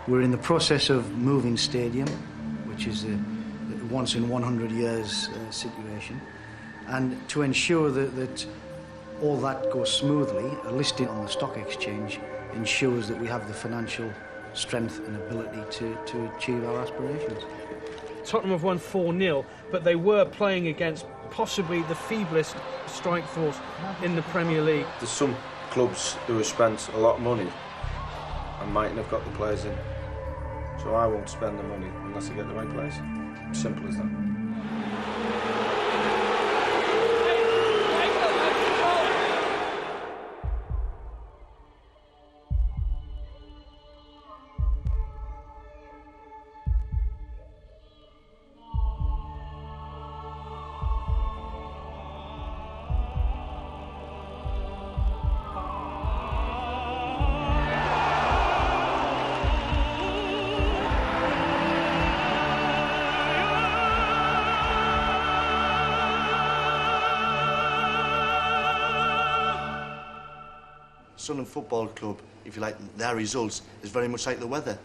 We're in the process of moving stadium, which is a once in 100 years situation. And to ensure that all that goes smoothly, a listing on the stock exchange ensures that we have the financial strength and ability to achieve our aspirations. Tottenham have won 4-0, but they were playing against possibly the feeblest strike force in the Premier League. There's some clubs who have spent a lot of money and mightn't have got the players in. So I won't spend the money unless I get the right players. Simple as that. Sunderland Football Club, if you like, their results is very much like the weather.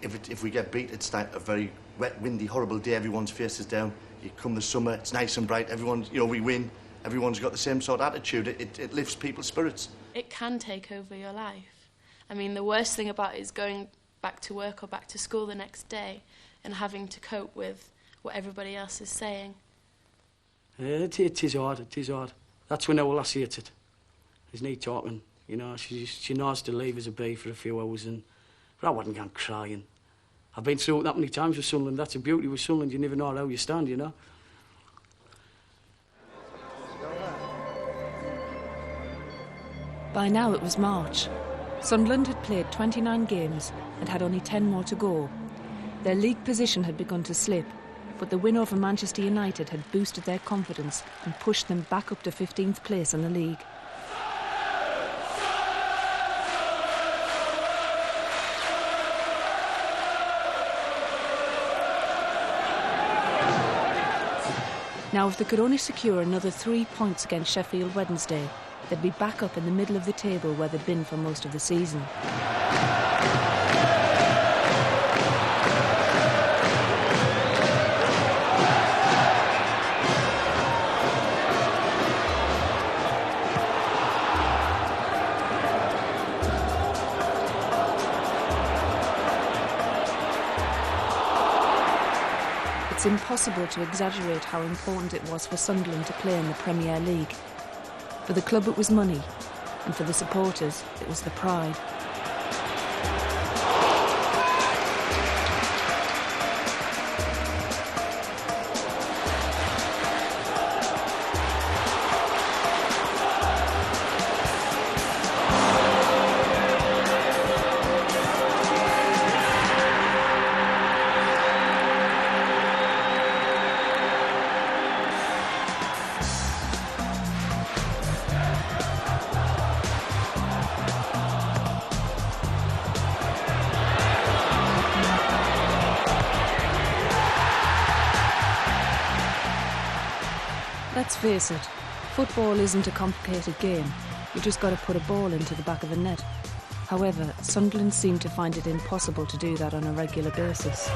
If we get beat, it's like a very wet, windy, horrible day. Everyone's face is down. You come the summer, it's nice and bright. Everyone, we win. Everyone's got the same sort of attitude. It lifts people's spirits. It can take over your life. I mean, the worst thing about it is going back to work or back to school the next day and having to cope with what everybody else is saying. It is hard. It is hard. That's when I will hate it. There's no talking. She knows to leave us a be for a few hours, but I wasn't going crying. I've been through it that many times with Sunderland. That's the beauty with Sunderland. You never know how you stand, By now it was March. Sunderland had played 29 games and had only 10 more to go. Their league position had begun to slip, but the win over Manchester United had boosted their confidence and pushed them back up to 15th place in the league. Now, if they could only secure another 3 points against Sheffield Wednesday, they'd be back up in the middle of the table where they'd been for most of the season. It's impossible to exaggerate how important it was for Sunderland to play in the Premier League. For the club it was money, and for the supporters it was the pride. Let's face it, football isn't a complicated game. You just got to put a ball into the back of the net. However, Sunderland seemed to find it impossible to do that on a regular basis.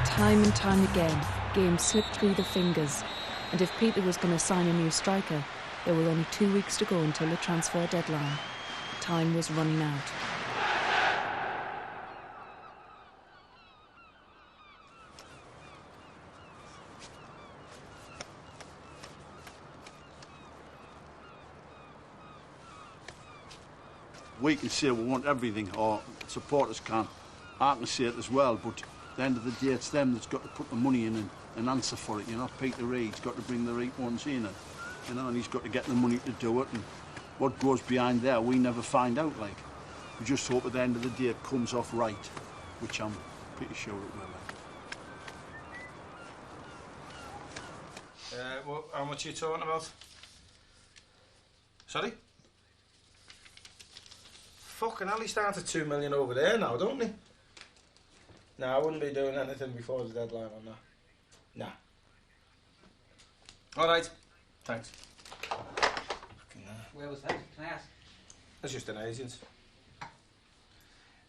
Time and time again, games slipped through the fingers, and if Peter was going to sign a new striker, there were only 2 weeks to go until the transfer deadline. Time was running out. We can say we want everything, or supporters can. I can say it as well, but at the end of the day, it's them that's got to put the money in and answer for it. Peter Reid's got to bring the right ones in. And he's got to get the money to do it, and what goes behind there, we never find out, like. We just hope at the end of the day it comes off right, which I'm pretty sure it will. Well, how much are you talking about? Sorry? Fucking hell, he's started 2 million over there now, don't he? No, I wouldn't be doing anything before the deadline on that. Nah. All right. Thanks. Where was that? Can I ask? That's just an agent.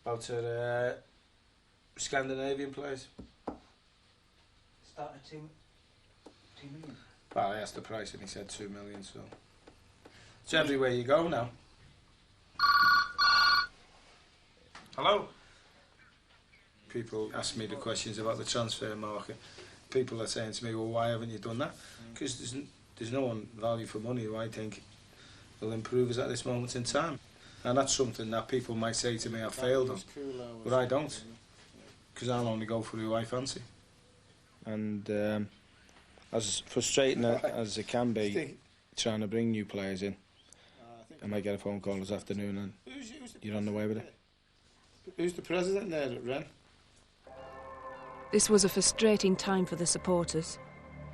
About a Scandinavian place. Starting at 2 million. Well, I asked the price and he said 2 million, so... It's everywhere you go now. Hello? People ask me the questions about the transfer market. People are saying to me, well, why haven't you done that? Because there's no one value for money who I think will improve us at this moment in time. And that's something that people might say to me I failed on, but I don't. Because I'll only go for who I fancy. And as frustrating as it can be, trying to bring new players in, I might get a phone call this afternoon and you're on the way with it. Who's the president there at Wren? This was a frustrating time for the supporters.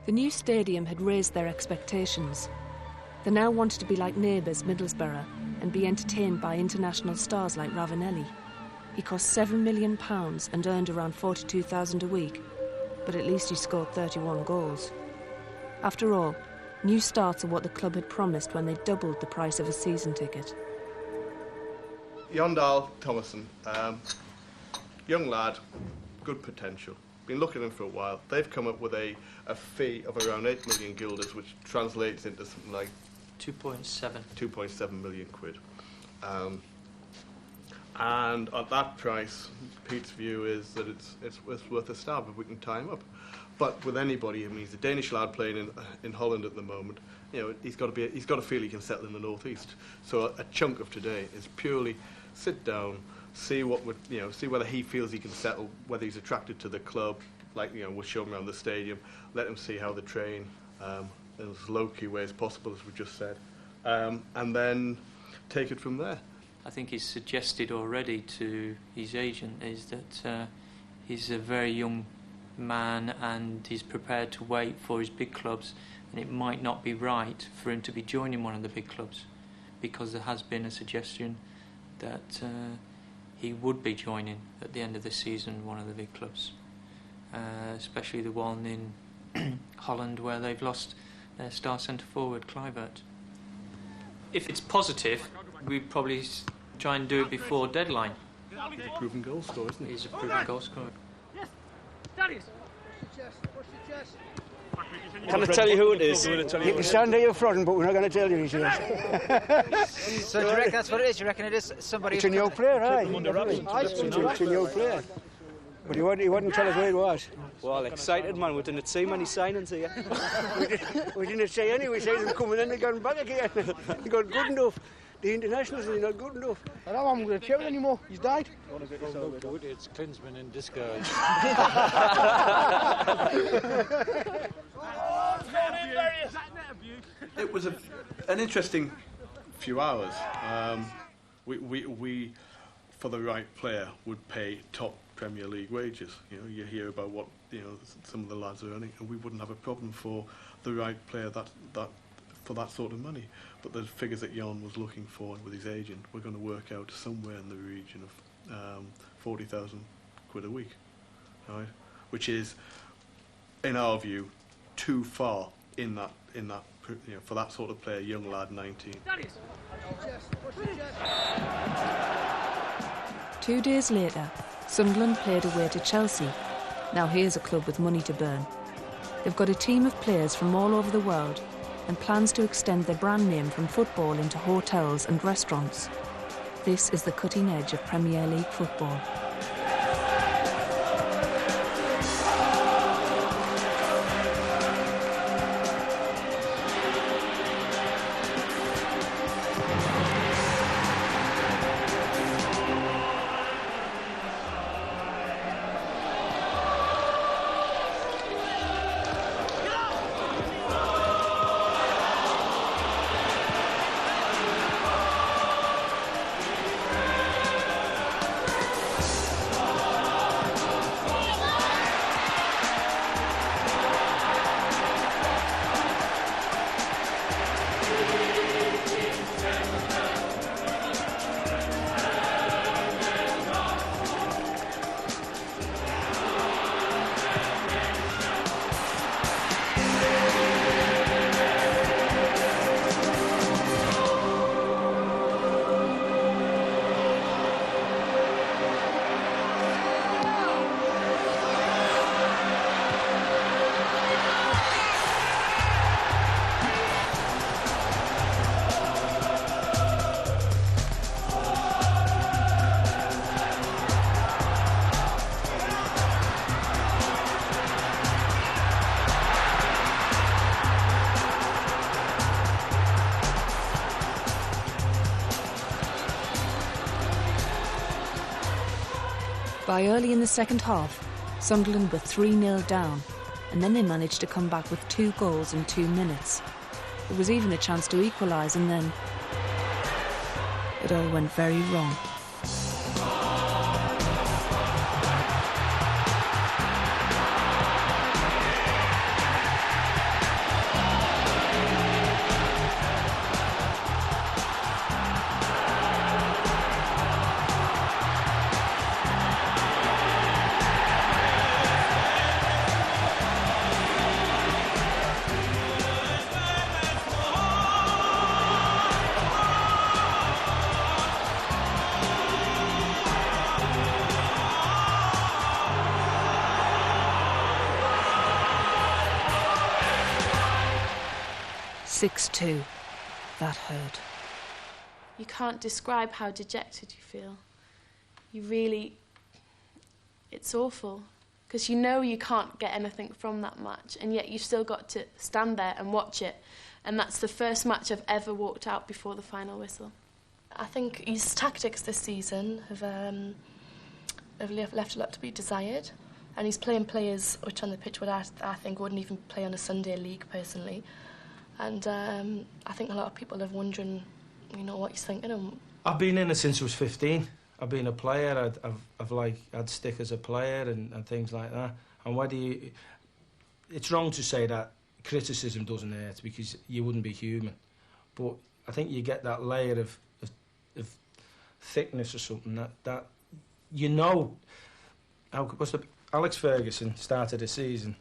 The new stadium had raised their expectations. They now wanted to be like neighbours Middlesbrough and be entertained by international stars like Ravanelli. He cost £7 million and earned around $42,000 a week, but at least he scored 31 goals. After all, new starts are what the club had promised when they doubled the price of a season ticket. Yondal Thomason, young lad, good potential. Been looking at him for a while. They've come up with a fee of around 8 million guilders, which translates into something like 2.7 million quid. And at that price, Pete's view is that it's worth a stab if we can tie him up. But with anybody, I mean, he's a Danish lad playing in Holland at the moment. You know, he's got to feel he can settle in the northeast. So a chunk of today is purely sit down, see whether he feels he can settle, whether he's attracted to the club. Like, you know, we'll show him around the stadium, let him see how they train in as low-key way as possible, as we just said, and then take it from there. I think he's suggested already to his agent is that he's a very young man and he's prepared to wait for his big clubs, and it might not be right for him to be joining one of the big clubs, because there has been a suggestion that he would be joining at the end of the season one of the big clubs, especially the one in Holland where they've lost their star centre forward Kluivert. If it's positive, we'd probably try and do it before deadline. He's a proven goal scorer, isn't he? He's a proven goal scorer. Yes, Darius. Can I tell you who it is? You can stand at your front, but we're not going to tell you who it is. So do you reckon that's what it is? Do you reckon it is somebody... It's a new player, aye. It's a new player. But he wouldn't tell us who it was. Well, excited, man. We didn't see many signings here. we didn't say any. We said them coming in and going back again. He got good enough. The internationals are not good enough. I don't want him to tell anymore. He's died. It's Klinsmann in disguise. It was an interesting few hours. We, for the right player, would pay top Premier League wages. You know, you hear about what some of the lads are earning, and we wouldn't have a problem for the right player for that sort of money. But the figures that Jon was looking for with his agent were going to work out somewhere in the region of 40,000 quid a week, right? Which is, in our view, too far in that for that sort of player, young lad, 19. 2 days later, Sunderland played away to Chelsea. Now here's a club with money to burn. They've got a team of players from all over the world and plans to extend their brand name from football into hotels and restaurants. This is the cutting edge of Premier League football. By early in the second half, Sunderland were 3-0 down, and then they managed to come back with 2 goals in 2 minutes. There was even a chance to equalise, and then it all went very wrong. That hurt. You can't describe how dejected you feel. You really... It's awful. Because you know you can't get anything from that match, and yet you've still got to stand there and watch it. And that's the first match I've ever walked out before the final whistle. I think his tactics this season have left a lot to be desired. And he's playing players which on the pitch would I think wouldn't even play on a Sunday league, personally. And I think a lot of people are wondering, you know, what he's thinking. I've been in it since I was 15. I've been a player. I've had stick as a player and things like that. And whether you... It's wrong to say that criticism doesn't hurt, because you wouldn't be human. But I think you get that layer of thickness or something that you know... Alex Ferguson started the season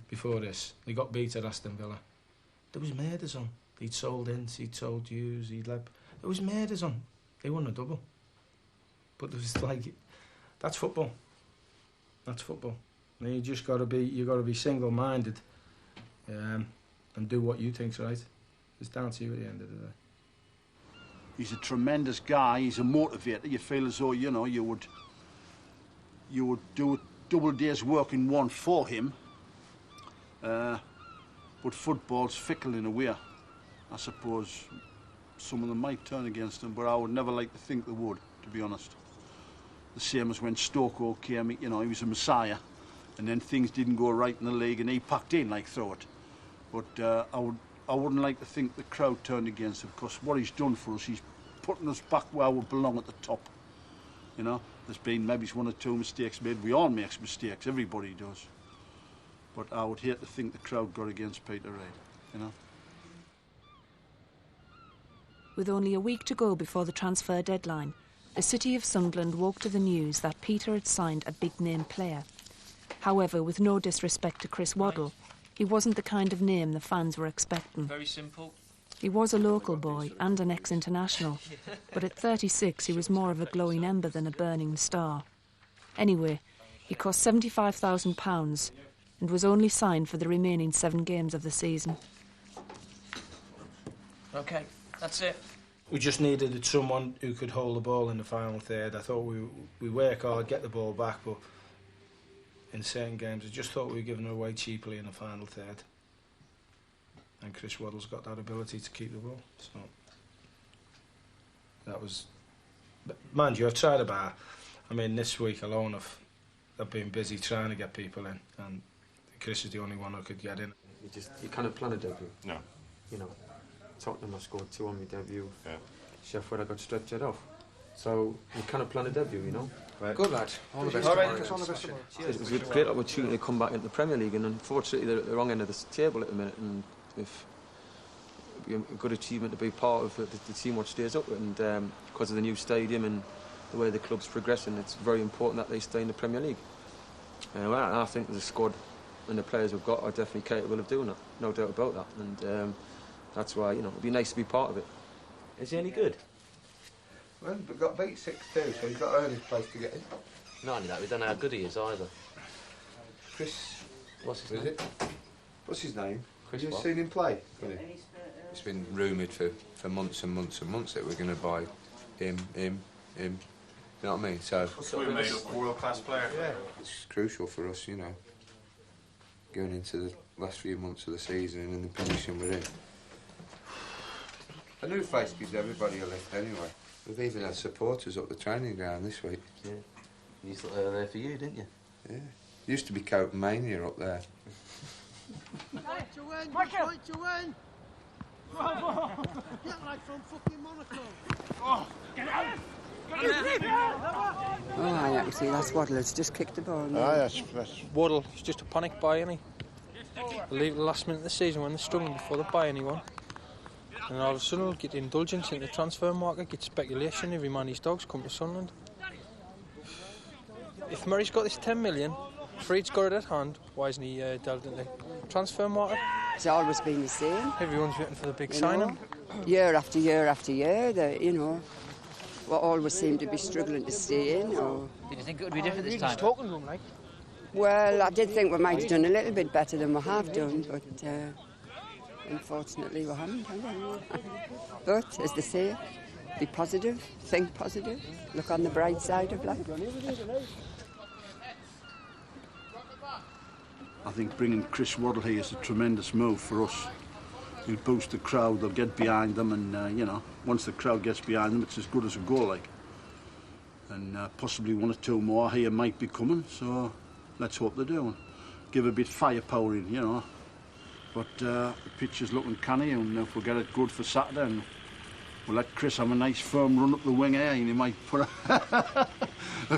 before this. They got beat at Aston Villa. There was murders on. He'd sold ints, he'd sold dues, there was murders on. They won a double. But there was that's football. That's football. And you just got to be single-minded and do what you think's right. It's down to you at the end of the day. He's a tremendous guy. He's a motivator. You feel as though, you know, you would do a double day's work in one for him. But football's fickle in a way. I suppose some of them might turn against him, but I would never like to think they would, to be honest. The same as when Stoke came, you know, he was a messiah, and then things didn't go right in the league, and he packed in through it. But I wouldn't like to think the crowd turned against him, because what he's done for us, he's putting us back where we belong at the top. You know, there's been maybe 1 or 2 mistakes made. We all make mistakes, everybody does. But I would hate to think the crowd got against Peter Reid, you know. With only a week to go before the transfer deadline, the city of Sunderland woke to the news that Peter had signed a big-name player. However, with no disrespect to Chris Waddle, he wasn't the kind of name the fans were expecting. Very simple. He was a local boy and an ex-international, but at 36 he was more of a glowing ember than a burning star. Anyway, he cost £75,000 and was only signed for the remaining 7 games of the season. OK, that's it. We just needed someone who could hold the ball in the final third. I thought we work hard, get the ball back, but in certain games I just thought we were giving it away cheaply in the final third. And Chris Waddle's got that ability to keep the ball. So that was... But mind you, I've tried about... I mean, this week alone I've been busy trying to get people in, and Chris is the only one who could get in. You can't plan a debut. No. You know, Tottenham, I scored 2 on my debut. Yeah. Sheffield, I got stretchered off. So you can't plan a debut, you know. Right. Good lad. All the best. All right, tomorrow. all the best tomorrow. It was a great opportunity to come back into the Premier League, and unfortunately they're at the wrong end of the table at the minute. And if it'd be a good achievement to be part of the team what stays up, and because of the new stadium and the way the club's progressing, it's very important that they stay in the Premier League. Well, I think the squad and the players we've got are definitely capable of doing that, no doubt about that. And that's why, you know, it'd be nice to be part of it. Is he any good? Well, we got beat 6-2, so he's got to earn his place to get in. Not only that, we don't know how good he is either. Chris... What's his name? What's his name? Chris Have you what? seen him play? It's been rumoured for months and months and months that we're going to buy him. You know what I mean? So We made a world-class player. Yeah. it's crucial for us, you know, going into the last few months of the season and in the position we're in. A new face gives everybody a lift anyway. We've even had supporters up the training ground this week. Yeah. You thought they were there for you, didn't you? Yeah. Used to be Copenhagen up there. To win! Fight to win! Bravo! Get like from fucking Monaco! Oh, get out! Oh, I can see that's Waddle. It's just kicked the ball. That's Waddle. He's just a panic buy, isn't he? They leave at the last minute of the season when they're struggling before they buy anyone. And all of a sudden, we'll get indulgence in the transfer market, get speculation. Every man his dogs come to Sunderland. If Murray's got this 10 million, Freed's got it at hand, why isn't he delved into the transfer market? It's always been the same. Everyone's waiting for the big signing. Year after year after year, we always seem to be struggling to stay in. Or... Did you think it would be different this time? Talking to him, like. Well, I did think we might have done a little bit better than we have done, but unfortunately we haven't. But, as they say, be positive, think positive, look on the bright side of life. I think bringing Chris Waddle here is a tremendous move for us. He'll boost the crowd, they'll get behind them, and, once the crowd gets behind them, it's as good as a goal, like. And possibly one or two more here might be coming, so let's hope they do. And give a bit firepower in, But the pitch is looking canny, and if we get it good for Saturday, and we'll let Chris have a nice firm run up the wing here, and he might put a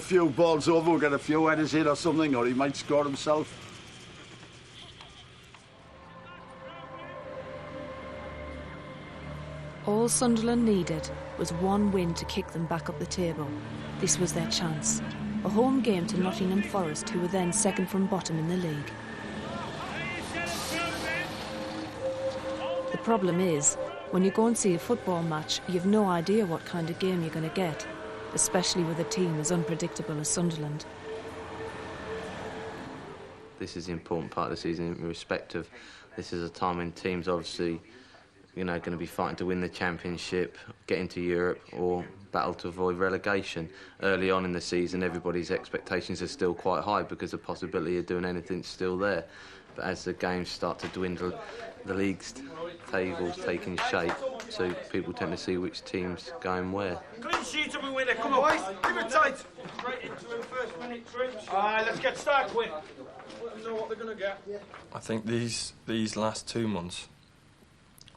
few balls over, we'll get a few headers in or something, or he might score himself. All Sunderland needed was one win to kick them back up the table. This was their chance. A home game to Nottingham Forest, who were then second from bottom in the league. The problem is, when you go and see a football match, you've no idea what kind of game you're going to get, especially with a team as unpredictable as Sunderland. This is the important part of the season in respect of this is a time when teams obviously going to be fighting to win the championship, get into Europe, or battle to avoid relegation. Early on in the season, everybody's expectations are still quite high because the possibility of doing anything's still there. But as the games start to dwindle, the league's table's taking shape, so people tend to see which team's going where. Clean sheet and we win it. Come on, boys. Give it tight. Straight into him, first minute trips. All right, let's get started quick. Let them know what they're going to get. I think these last 2 months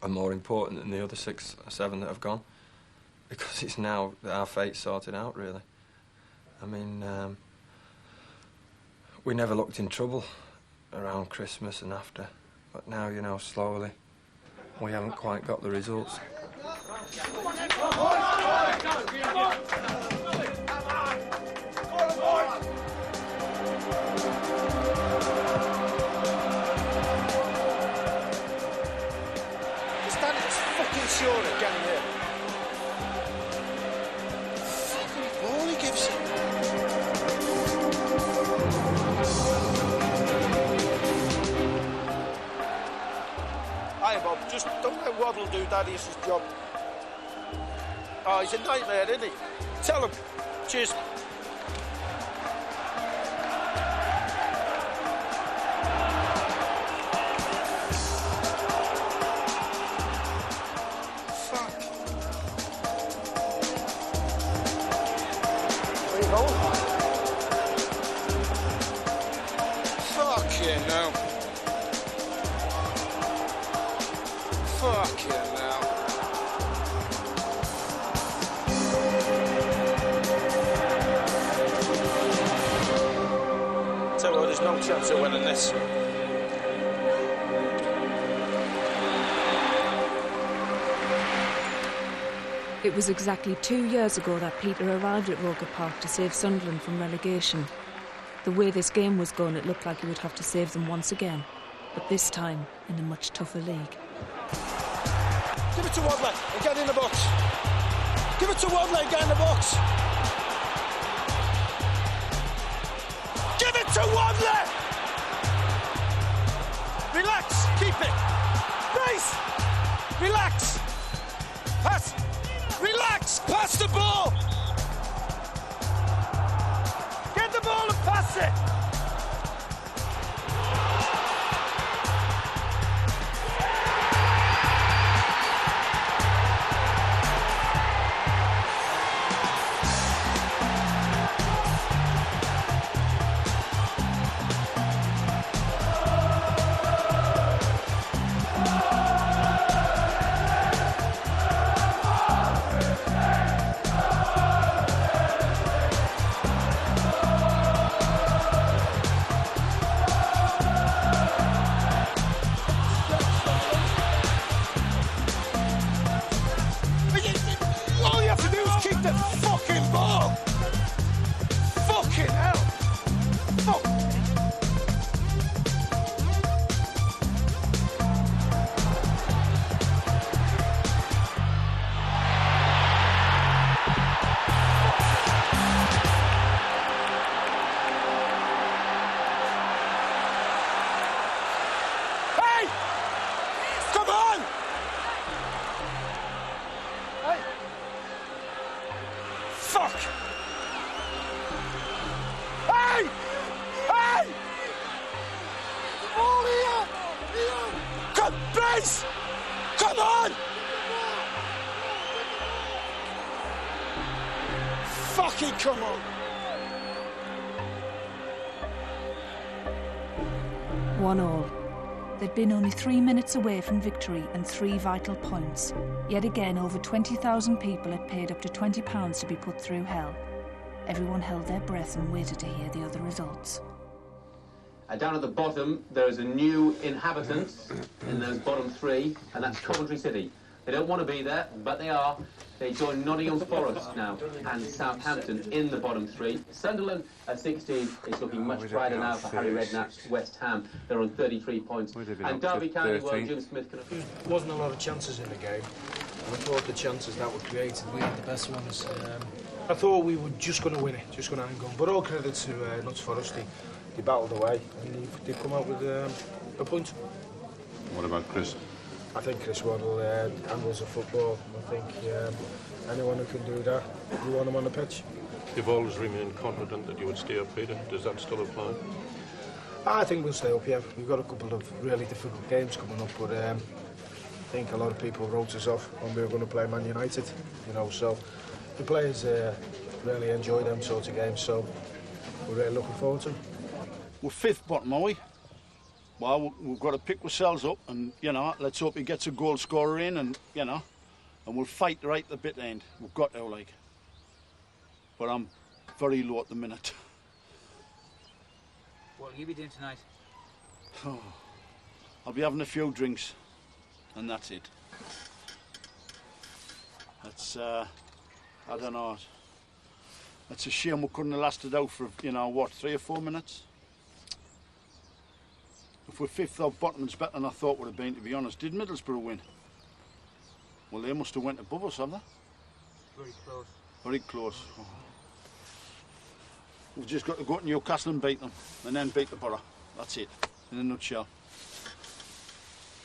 are more important than the other 6 or 7 that have gone, because it's now that our fate's sorted out, really. I mean, we never looked in trouble around Christmas and after, but now, slowly, we haven't quite got the results. Sure of getting here. Fucking ball he gives him. Hiya, Bob. Just don't let Waddle do Daddy's job. Oh, he's a nightmare, isn't he? Tell him. Cheers. Chance of winning this. It was exactly 2 years ago that Peter arrived at Roker Park to save Sunderland from relegation. The way this game was going, it looked like he would have to save them once again, but this time in a much tougher league. Give it to Wadley and get in the box. Give it to Wadley and get in the box. Give it to Wadley! Relax, keep it. Nice. Relax. Pass. Relax, pass the ball. Get the ball and pass it. Come, Brace! Come on! Fucking come on! 1-1. They'd been only 3 minutes away from victory and 3 vital points. Yet again, over 20,000 people had paid up to £20 to be put through hell. Everyone held their breath and waited to hear the other results. Down at the bottom, there's a new inhabitant in those bottom 3, and that's Coventry City. They don't want to be there, but they are. They join Nottingham Forest now and Southampton in the bottom 3. Sunderland at 16 is looking much brighter now for Harry Redknapp's West Ham. They're on 33 points. And Derby County, well, Jim Smith can... There wasn't a lot of chances in the game. I thought the chances that were created, we had the best ones. I thought we were just going to win it, just going to hang on. But all credit to Notts Forest, they battled away and they come out with a point. What about Chris? I think Chris Waddle handles of football. I think anyone who can do that, you want him on the pitch. You've always remained confident that you would stay up, Peter. Does that still apply? I think we'll stay up, yeah. We've got a couple of really difficult games coming up, but I think a lot of people wrote us off when we were going to play Man United, you know, so the players really enjoy them sorts of games, so we're really looking forward to them. We're 5th bottom, are we? Well, we've got to pick ourselves up and, you know, let's hope he gets a goal scorer in and, you know, and we'll fight right at the bit end. We've got to, like. But I'm very low at the minute. What will you be doing tonight? Oh, I'll be having a few drinks and that's it. It's, I don't know. It's a shame we couldn't have lasted out for, you know, what, 3 or 4 minutes? If we're 5th off bottom, it's better than I thought would have been, to be honest. Did Middlesbrough win? Well, they must have went above us, have they? Very close. Very close. Oh. We've just got to go to Newcastle and beat them, and then beat the Borough. That's it, in a nutshell.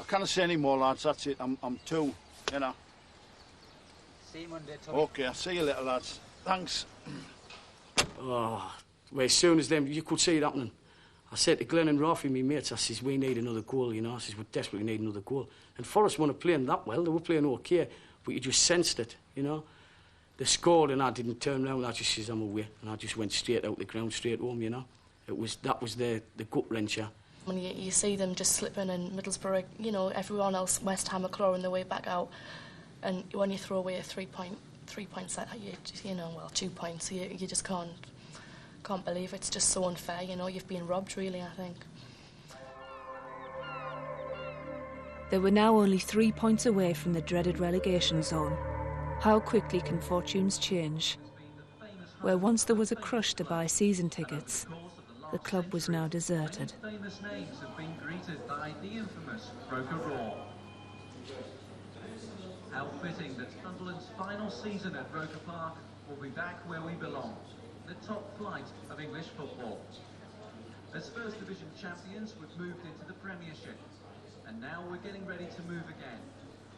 I can't say any more, lads. That's it. I'm too, you know. See you Monday, Tommy. OK, I'll see you later, lads. Thanks. Oh, well, as soon as them, you could see it happening. I said to Glenn and Rafi, my mates, I says, we need another goal, you know. I says, we desperately need another goal. And Forest weren't playing that well. They were playing OK, but you just sensed it, you know. They scored and I didn't turn around. I just says, I'm away. And I just went straight out the ground, straight home, you know. That was the gut-wrencher. When you see them just slipping in Middlesbrough, you know, everyone else, West Ham are clawing their way back out. And when you throw away a 3 points like that, you know, well, 2 points, you just can't believe it. It's just so unfair, you know. You've been robbed, really, I think. They were now only 3 points away from the dreaded relegation zone. How quickly can fortunes change? Where once there was a crush to buy season tickets, the club was now deserted. Famous names have been greeted by the infamous Broker Raw. How fitting that Sunderland's final season at Broker Park will be back where we belong, the top flight of English football. As First Division champions, we've moved into the Premiership, and now we're getting ready to move again,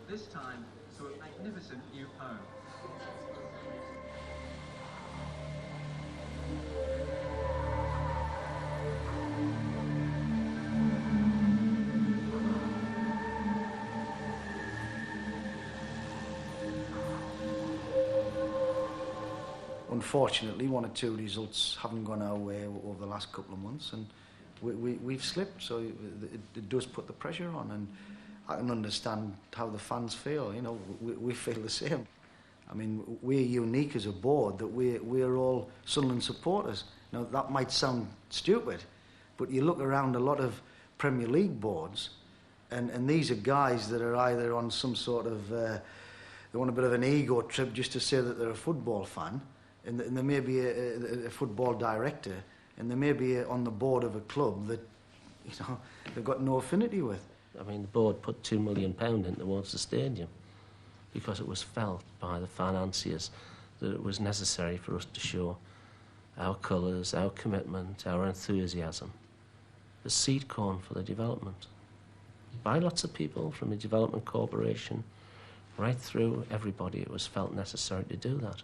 this time to a magnificent new home. Unfortunately, 1 or 2 results haven't gone our way over the last couple of months, and we've slipped, so it does put the pressure on, and I can understand how the fans feel. You know, we feel the same. I mean, we're unique as a board that we're all Sunderland supporters. Now, that might sound stupid, but you look around a lot of Premier League boards, and these are guys that are either on some sort of, they want a bit of an ego trip just to say that they're a football fan, and there may be a football director, and there may be on the board of a club that, you know, they've got no affinity with. I mean, the board put £2 million in towards the stadium because it was felt by the financiers that it was necessary for us to show our colours, our commitment, our enthusiasm, the seed corn for the development. By lots of people from the Development Corporation, right through everybody, it was felt necessary to do that.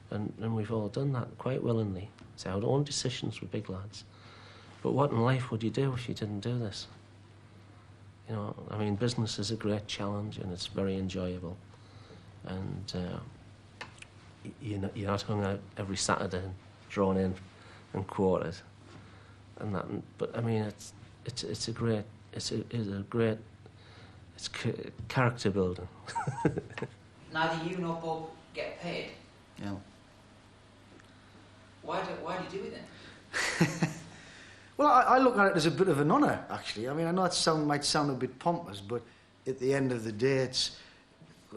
And we've all done that quite willingly. It's our own decisions, we're big lads. But what in life would you do if you didn't do this? You know, I mean, business is a great challenge and it's very enjoyable. And you're not hung out every Saturday and drawn in and quartered and that. But I mean, it's character building. Neither you nor Bob get paid. Yeah. Why do you do it then? Well, I look at it as a bit of an honour, actually. I mean, I know it might sound a bit pompous, but at the end of the day, it's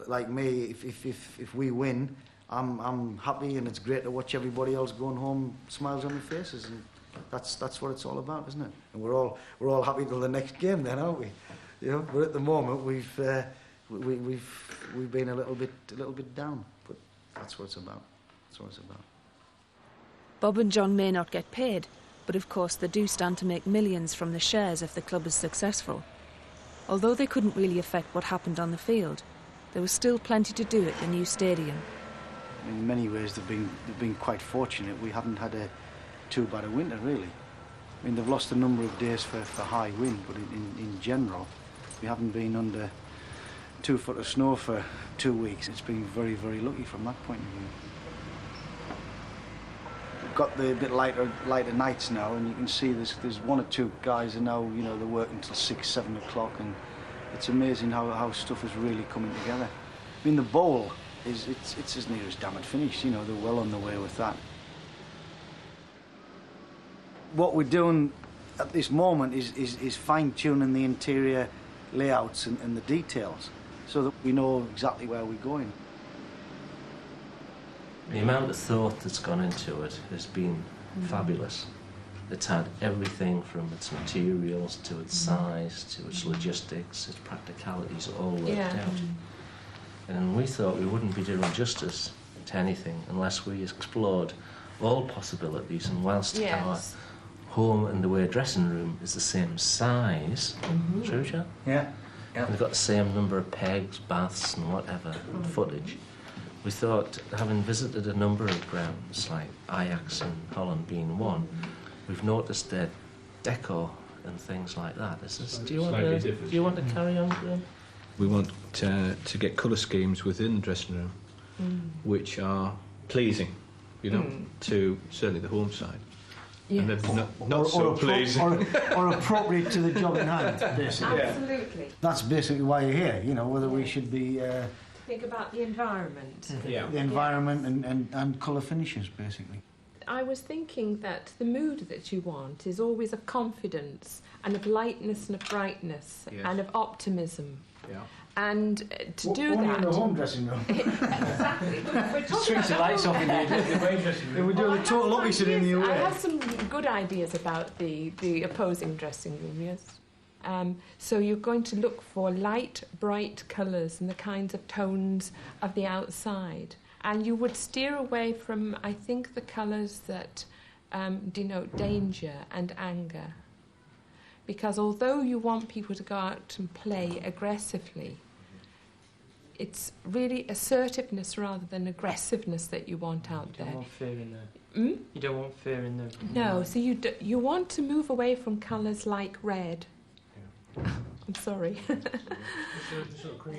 like me. If we win, I'm happy, and it's great to watch everybody else going home, smiles on their faces, and that's what it's all about, isn't it? And we're all happy till the next game, then, aren't we? You know. But at the moment, we've been a little bit down, but that's what it's about. That's what it's about. Bob and John may not get paid, but of course they do stand to make millions from the shares if the club is successful. Although they couldn't really affect what happened on the field, there was still plenty to do at the new stadium. In many ways, they've been quite fortunate. We haven't had too bad a winter, really. I mean, they've lost a number of days for high wind, but in general, we haven't been under 2 foot of snow for 2 weeks. It's been very, very lucky from that point of view. We've got the bit lighter nights now, and you can see there's 1 or 2 guys who now, you know, they're working till 6, 7 o'clock, and it's amazing how stuff is really coming together. I mean, the bowl it's as near as damn it finished. You know, they're well on the way with that. What we're doing at this moment is fine-tuning the interior layouts and the details, so that we know exactly where we're going. The amount of thought that's gone into it has been fabulous. It's had everything from its materials to its size to its logistics, its practicalities all worked out. And we thought we wouldn't be doing justice to anything unless we explored all possibilities, and whilst our home and away dressing room is the same size, true, John? Yeah. And they've got the same number of pegs, baths and whatever, and footage. We thought, having visited a number of grounds, like Ajax and Holland being one, we've noticed their decor and things like that. Do you want to carry on, Graham? We want to get colour schemes within the dressing room which are pleasing, you know, to certainly the home side. Yes. And maybe not so pleasing. Or appropriate to the job in hand, basically. Absolutely. That's basically why you're here, you know, whether we should be... think about the environment. The environment and colour finishes, basically. I was thinking that the mood that you want is always of confidence and of lightness and of brightness and of optimism. Yeah. And to do that... in the home dressing room. Exactly. Just switch the lights off in the away dressing room. We're doing the total opposite in the away. I have some good ideas about the opposing dressing room, yes. So you're going to look for light, bright colours and the kinds of tones of the outside. And you would steer away from, I think, the colours that denote danger and anger. Because although you want people to go out and play aggressively, it's really assertiveness rather than aggressiveness that you want out there. You don't want fear in there. You don't want fear in there. No, so you want to move away from colours like red. I'm sorry.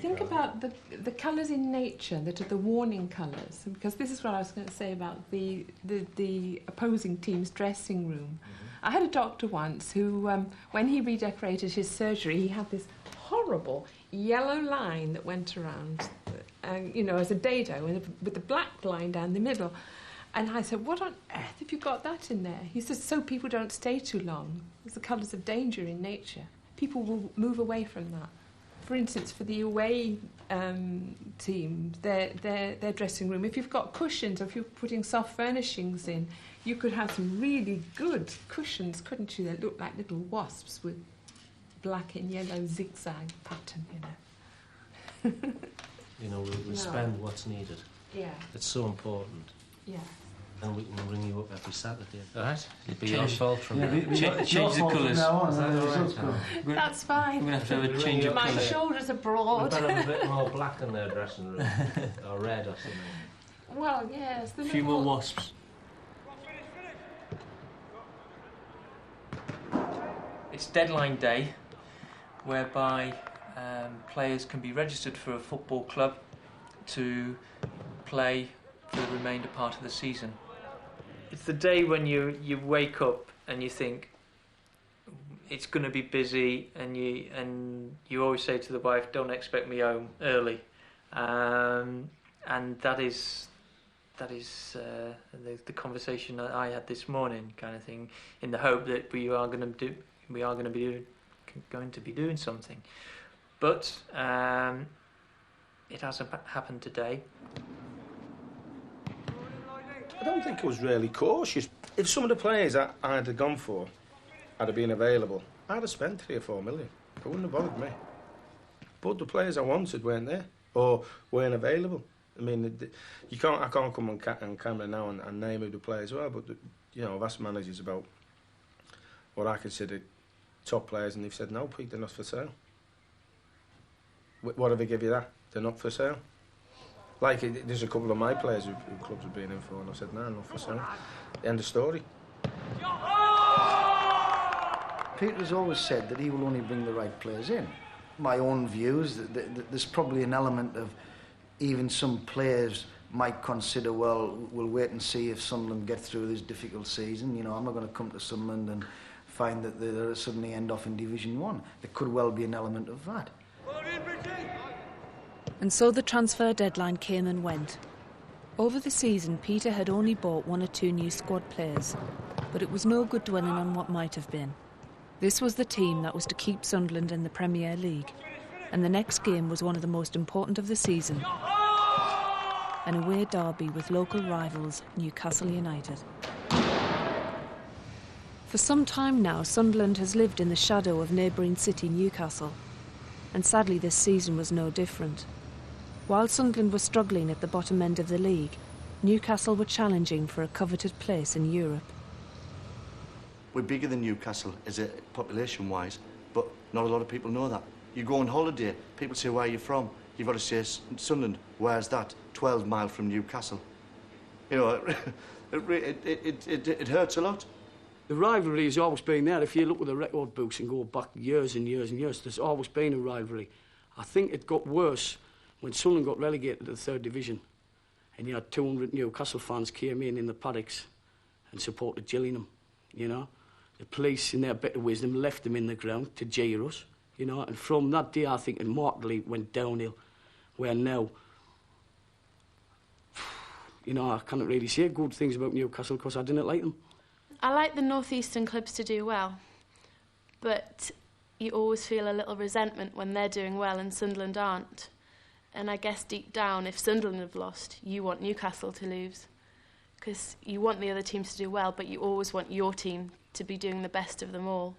Think about the colours in nature that are the warning colours, because this is what I was going to say about the opposing team's dressing room. I had a doctor once who, when he redecorated his surgery, he had this horrible yellow line that went around, you know, as a dado, with the black line down the middle. And I said, what on earth have you got that in there? He said, so people don't stay too long. It's the colours of danger in nature. People will move away from that. For instance, for the away team, their dressing room, if you've got cushions or if you're putting soft furnishings in, you could have some really good cushions, couldn't you, that look like little wasps with black and yellow zigzag pattern, you know. You know, we spend what's needed. Yeah. It's so important. Yeah. And we can ring you up every Saturday. All right? It'd be your fault from now. Change the colours. That's fine. We're going to have a change of colour. My shoulders are broad. We better have a bit more black in their dressing room. Or red or something. Well, yes. A few more wasps. It's deadline day, whereby players can be registered for a football club to play for the remainder part of the season. It's the day when you wake up and you think it's going to be busy, and you always say to the wife, "Don't expect me home early," and that is the conversation that I had this morning, kind of thing, in the hope that we are going to be doing something, but it hasn't happened today. I don't think it was really cautious. If some of the players that I'd have gone for had been available, I'd have spent 3 or 4 million. It wouldn't have bothered me. But the players I wanted weren't there or weren't available. I mean, I can't come on camera now and name who the players were, but I've asked managers about what I consider top players, and they've said, "No, Pete, they're not for sale." What have they give you that? They're not for sale. Like, there's a couple of my players who clubs have been in for, and I said, "No, not for sale." End of story. Peter has always said that he will only bring the right players in. My own view is that there's probably an element of even some players might consider, well, we'll wait and see if Sunderland get through this difficult season. I'm not going to come to Sunderland and find that they suddenly end off in Division 1. There could well be an element of that. And so the transfer deadline came and went. Over the season, Peter had only bought 1 or 2 new squad players, but it was no good dwelling on what might have been. This was the team that was to keep Sunderland in the Premier League, and the next game was one of the most important of the season. An away derby with local rivals Newcastle United. For some time now, Sunderland has lived in the shadow of neighbouring city Newcastle, and sadly this season was no different. While Sunderland was struggling at the bottom end of the league, Newcastle were challenging for a coveted place in Europe. We're bigger than Newcastle as a population-wise, but not a lot of people know that. You go on holiday, people say, "Where are you from?" You've got to say, "Sunderland." Where's that? 12 miles from Newcastle. It hurts a lot. The rivalry has always been there. If you look at the record books and go back years and years and years, there's always been a rivalry. I think it got worse when Sunderland got relegated to the 3rd Division, and you had 200 Newcastle fans came in the paddocks and supported Gillingham, The police, in their better wisdom, left them in the ground to jeer us, and from that day, I think it markedly went downhill, where now, I can't really say good things about Newcastle because I didn't like them. I like the northeastern clubs to do well, but you always feel a little resentment when they're doing well and Sunderland aren't. And I guess deep down, if Sunderland have lost, you want Newcastle to lose, because you want the other teams to do well, but you always want your team to be doing the best of them all.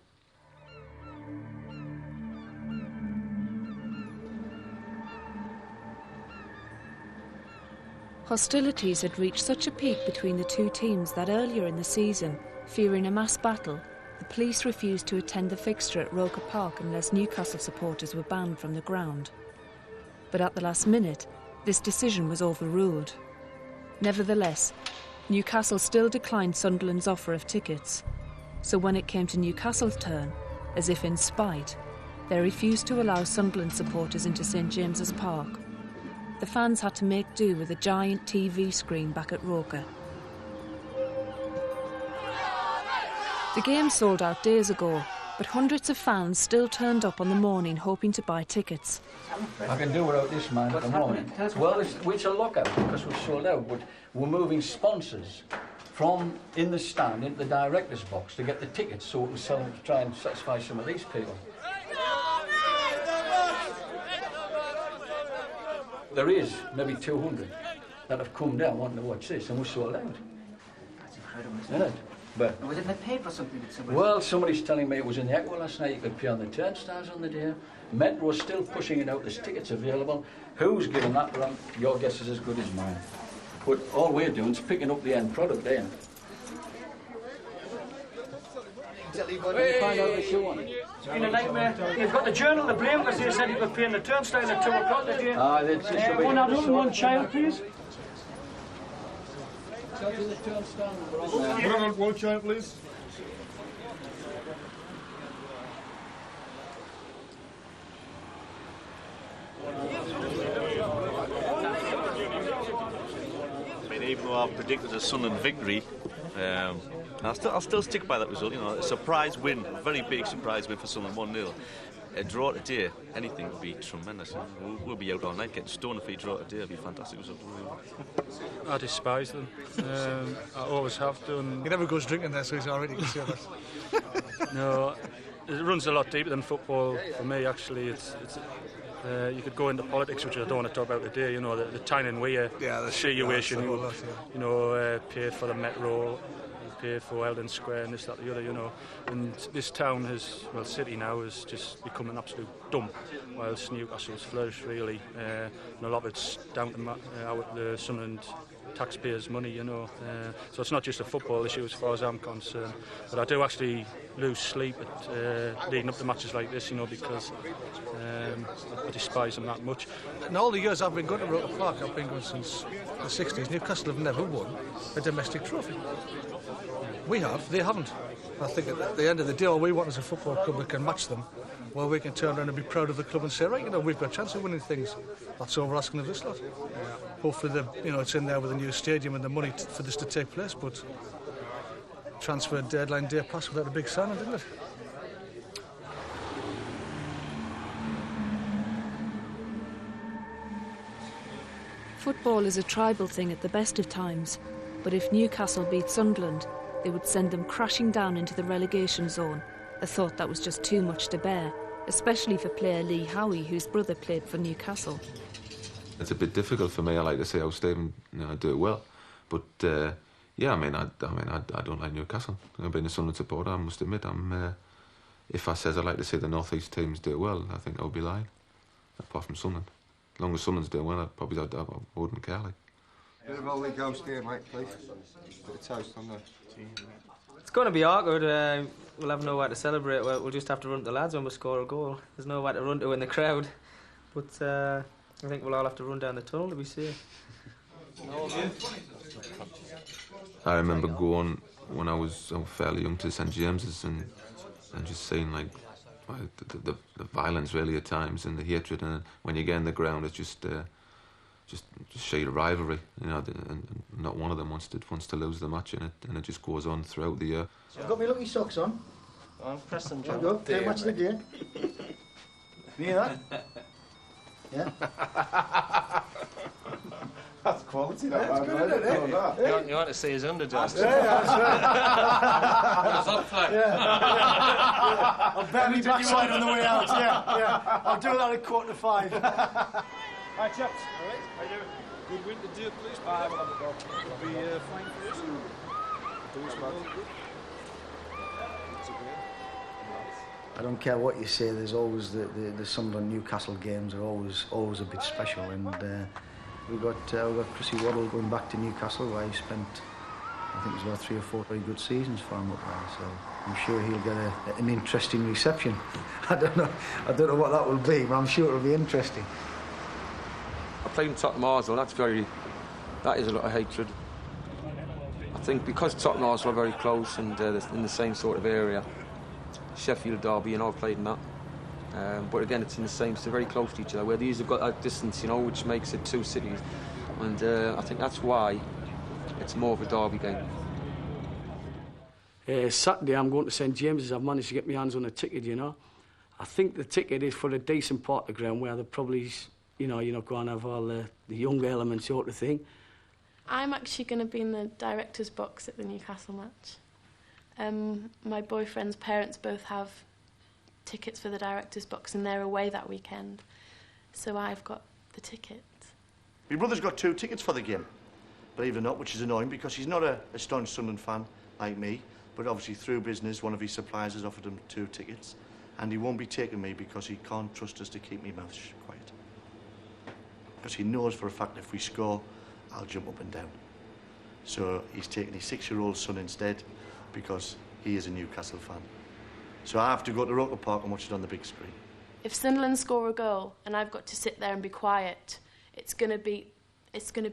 Hostilities had reached such a peak between the two teams that earlier in the season, fearing a mass battle, the police refused to attend the fixture at Roker Park unless Newcastle supporters were banned from the ground. But at the last minute, this decision was overruled. Nevertheless, Newcastle still declined Sunderland's offer of tickets. So when it came to Newcastle's turn, as if in spite, they refused to allow Sunderland supporters into St James's Park. The fans had to make do with a giant TV screen back at Roker. The game sold out days ago, but hundreds of fans still turned up on the morning hoping to buy tickets. I can do without this man at the moment. Well, it's a lockout because we're sold out, but we're moving sponsors from in the stand into the director's box to get the tickets so we can sell them to try and satisfy some of these people. There is maybe 200 that have come down wanting to watch this, and we're sold out. That's incredible, isn't Isn't it? it? But, Was it in the paper or something? well, somebody's telling me it was in the Echo last night. You could pay on the turnstiles on the day. Metro's still pushing it out. There's tickets available. Who's giving that run? Your guess is as good as mine. But all we're doing is picking up the end product there. Find out if you want it. It's been a nightmare. You've got the journal to blame because they said you could pay in the turnstile at 2 o'clock today. One adult and one child, please. One child, please. mean, even though I've predicted a Sunderland victory, I'll still stick by that result. You know, a surprise win, a very big surprise win for Sunderland, 1-0. A draw today, anything would be tremendous. We'll be out all night getting stoned if we draw today. It'll be a fantastic result. I despise them. I always have done. He never goes drinking there, so he's already can see that. No, it runs a lot deeper than football for me. Actually, it's you could go into politics, which I don't want to talk about today. You know, the town and weir situation. You know, pay for the metro, pay for Weldon Square, and this, that, the other. You know, and this town has, well, city now has just become an absolute dump, whilst Newcastle's flourished really, and a lot of it's down to the Sunderland taxpayers' money, you know. So it's not just a football issue as far as I'm concerned. But I do actually lose sleep leading up to matches like this, you know, because I despise them that much. In all the years I've been going to Roker Park, I've been going since the 60s, Newcastle have never won a domestic trophy. We have, they haven't. I think at the end of the day, all we want is a football club that can match them, where we can turn around and be proud of the club and say, right, you know, we've got a chance of winning things. That's all we're asking of this lot. Hopefully, it's in there with a new stadium and the money for this to take place, but transfer deadline day passed without a big signing, didn't it? Football is a tribal thing at the best of times, but if Newcastle beat Sunderland, they would send them crashing down into the relegation zone, a thought that was just too much to bear, especially for player Lee Howie, whose brother played for Newcastle. It's a bit difficult for me. I like to say how Stephen do it well, but yeah, I don't like Newcastle. I've been a Sunderland supporter. I must admit, if I says I like to see the North East teams do it well, I think I would be lying. Apart from Sunderland, as long as Sunderland's doing well, I wouldn't care. Like. Bit of Holy Ghost here, mate, please. Bit of toast on there. It's going to be awkward. We'll have nowhere to celebrate. We'll just have to run to the lads when we score a goal. There's nowhere to run to in the crowd. But I think we'll all have to run down the tunnel to be safe. I remember going when I was fairly young to St James's and just seeing like the violence really at times and the hatred, and when you get in the ground it's just sheer rivalry, you know, and not one of them wants to lose the match, and it just goes on throughout the year. I've got my lucky socks on. I'm Preston, John. There you go. Don't match the day. You hear that? Yeah. That's quality, that That's good, isn't it? Yeah. You want to see his underdogs. Yeah, that's right. How's that flag? Yeah. I'll bet me backside on the way out, yeah. I'll do that at 4:45. Hi, chaps. All right. How you doing? Good win today, please. We'll have a go. It'll be fine for us. Thanks, man. I don't care what you say. There's always the Sunderland Newcastle games are always a bit special, and we got Chrissy Waddle going back to Newcastle, where he spent, I think it was about 3 or 4 very good seasons for him up there. So I'm sure he'll get an interesting reception. I don't know what that will be, but I'm sure it'll be interesting. I played in Tottenham Arsenal. That is a lot of hatred. I think because Tottenham Arsenal are very close and in the same sort of area. Sheffield, Derby, and I've played in that. But again, it's in the same, so very close to each other. Where these have got that distance, you know, which makes it 2 cities, and I think that's why it's more of a derby game. Saturday, I'm going to St James's. I've managed to get my hands on a ticket, you know. I think the ticket is for a decent part of the ground where they're probably, you know, you're not going to have all the young elements sort of thing. I'm actually going to be in the director's box at the Newcastle match. My boyfriend's parents both have tickets for the director's box and they're away that weekend, so I've got the ticket. My brother's got 2 tickets for the game, believe it or not, which is annoying because he's not a staunch Sunderland fan like me, but obviously through business one of his suppliers has offered him 2 tickets, and he won't be taking me because he can't trust us to keep my mouth quiet. Because he knows for a fact if we score, I'll jump up and down. So he's taking his 6-year-old son instead, because he is a Newcastle fan. So I have to go to Roker Park and watch it on the big screen. If Sunderland score a goal and I've got to sit there and be quiet, it's going to be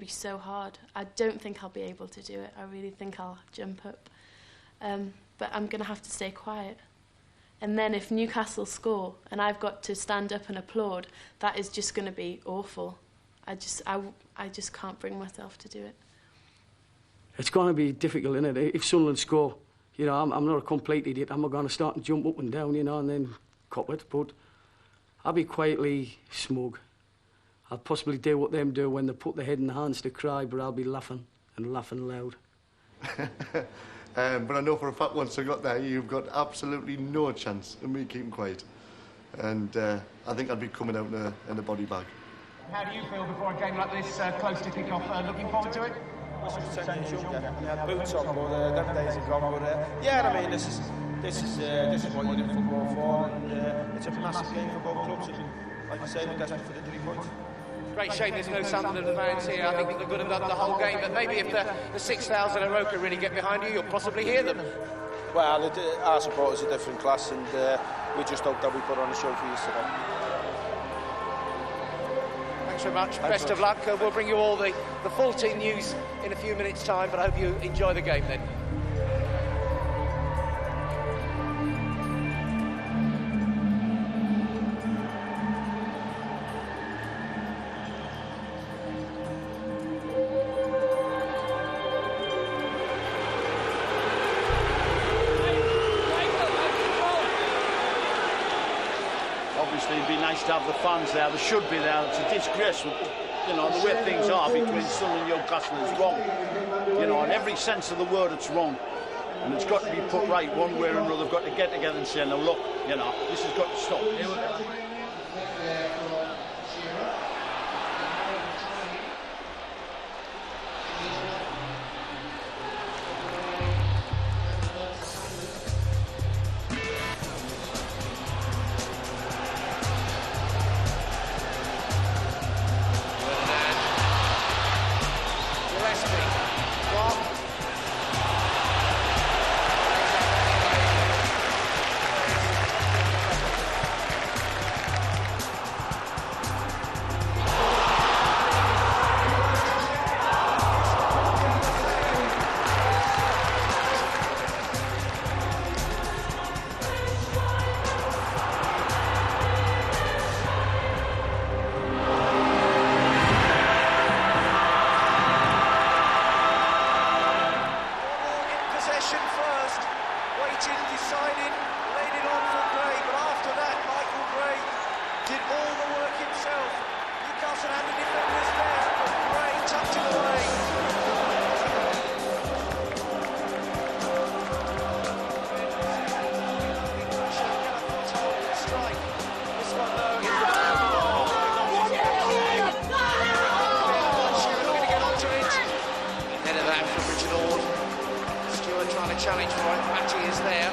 so hard. I don't think I'll be able to do it. I really think I'll jump up. But I'm going to have to stay quiet. And then if Newcastle score and I've got to stand up and applaud, that is just going to be awful. I just can't bring myself to do it. It's going to be difficult, isn't it? If Sunderland score, you know, I'm not a complete idiot. I'm not going to start and jump up and down, you know, and then cop it. But I'll be quietly smug. I'll possibly do what them do when they put their head in the hands to cry, but I'll be laughing and laughing loud. But I know for a fact once I got there, you've got absolutely no chance of me keeping quiet. And I think I'd be coming out in a body bag. How do you feel before a game like this, close to kick-off? Looking forward to it? Yeah, boots on, but them days are gone. But yeah, I mean, this is what you're in football for, and it's a massive game for both clubs. And like I say, we're desperate for the 3 points. Great shame there's no Sunderland fans here. I think they could have done the whole game, but maybe if the 6,000 at Roker really get behind you, you'll possibly hear them. Well, our supporters are different class, and we just hope that we put on a show for you today. Thanks very much. Best of luck. We'll bring you all the full team news in a few minutes' time, but I hope you enjoy the game then. It'd be nice to have the fans there. They should be there. It's a disgrace, you know, the way things are between Sunderland and Newcastle is wrong. You know, in every sense of the word, it's wrong. And it's got to be put right one way or another. They've got to get together and say, now look, you know, this has got to stop. Challenge for it. Matty is there.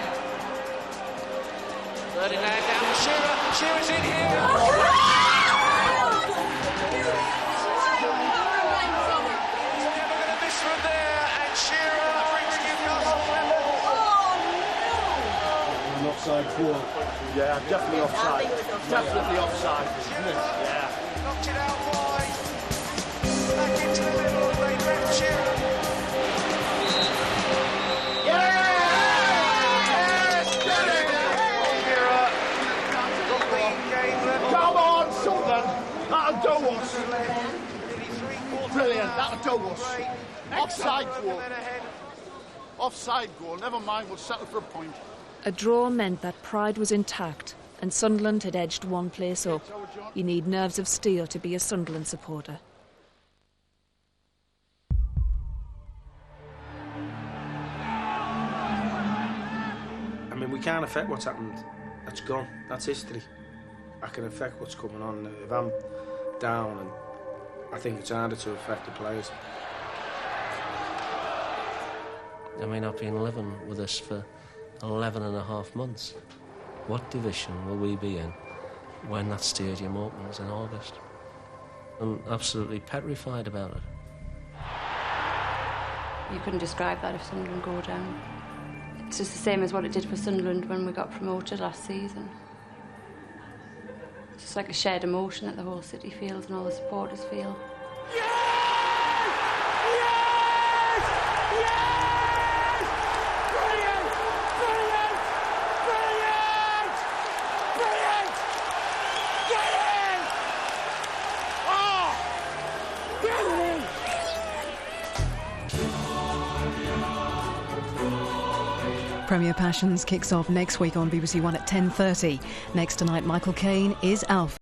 Ferdinand down to Shearer. Shearer's in here. He's never going to miss from there. And Shearer brings Newcastle level. An offside goal. Yeah, definitely offside. Definitely offside. Yeah. Knocked it out wide. Back into the middle. They left Shearer. That'll do us. Brilliant, that'll do us. Offside goal. Offside goal, never mind, we'll settle for a point. A draw meant that pride was intact and Sunderland had edged one place up. You need nerves of steel to be a Sunderland supporter. I mean, we can't affect what's happened. That's gone. That's history. I can affect what's coming on. If I'm down, and I think it's harder to affect the players. I mean, I've been living with this for 11 and a half months. What division will we be in when that stadium opens in August? I'm absolutely petrified about it. You couldn't describe that if Sunderland go down. It's just the same as what it did for Sunderland when we got promoted last season. It's just like a shared emotion that the whole city feels and all the supporters feel. Premier Passions kicks off next week on BBC One at 10:30. Next tonight, Michael Caine is Alf.